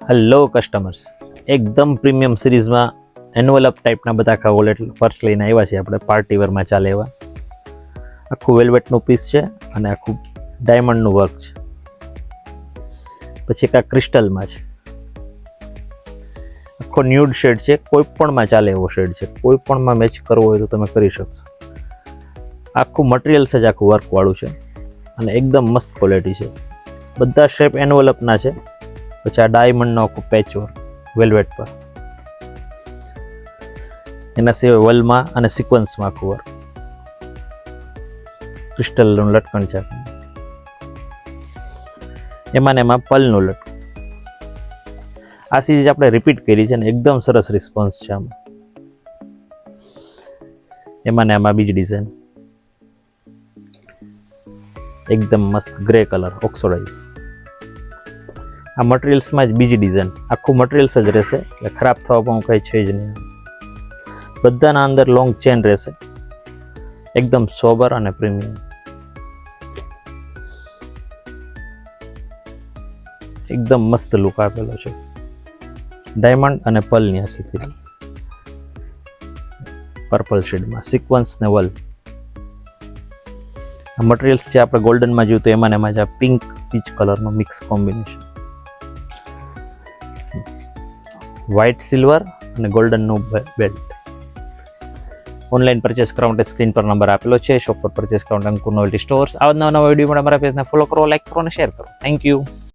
Hello customers, એકદમ premium સિરીઝમાં envelope ટાઈપના બધા આખા વોલેટ પર્સ લઈને આવ્યા છીએ આપણે પાર્ટી વેરમાં ચાલે એવા. આખું વેલ્વેટનું પીસ છે અને આખું ડાયમંડનું વર્ક છે. પછી એક આ ક્રિસ્ટલમાં છે, આખો ન્યૂડ શેડ છે, કોઈ પણમાં ચાલે એવો શેડ છે, કોઈ પણમાં મેચ કરવો હોય તો તમે કરી શકશો. આખું મટીરિયલ્સ જ આખું વર્કવાળું છે અને એકદમ મસ્ત ક્વોલિટી છે. બધા શેપ એન્વલપના છે. પછી આ ડાયમંડનો આખું પેચ વર્ક વેલ્વેટ પર, એના સિવાય વલમાં અને સિક્વન્સમાં આખું વર્ક, ક્રિસ્ટલનું લટકણ છે. એમાં ને એમાં પલનું લટકણ. આ સિરીઝ આપણે રિપીટ કરી છે ને એકદમ સરસ રિસ્પોન્સ છે આમાં. એમાં ને એમાં બીજી ડિઝાઇન એકદમ મસ્ત ગ્રે કલર ઓક્સોડાઇઝ. આ મટીરિયલ્સમાં જ બીજી ડિઝાઇન, આખું મટીરિયલ્સ જ રહેશે એટલે ખરાબ થવા પણ કંઈ છે જ નહીં. બધાના અંદર લોંગ ચેન રહેશે, એકદમ સોબર અને પ્રીમિયમ. એકદમ મસ્ત લુક આપેલો છે. ડાયમંડ અને પલની આ સિરીઝ પર્પલ શેડમાં સિક્વન્સ ને વલ. આ મટીરિયલ્સ છે આપણે ગોલ્ડનમાં જોયું તો એમાં ને એમાં જ આ પિંક પીચ કલરનો મિક્સ કોમ્બિનેશન, વ્હાઇટ સિલ્વર અને ગોલ્ડનનું બેલ્ટ. ઓનલાઈન પરચેસ કરવા માટે સ્ક્રીન પર નંબર આપેલો છે. શોપ પર પરચેસ કરવા માટે અંકુર નોવેલ્ટી સ્ટોર્સ. આવા નવા વિડીયો માટે અમારા પેજને ફોલો કરો, લાઈક કરો અને શેર કરો. Thank you.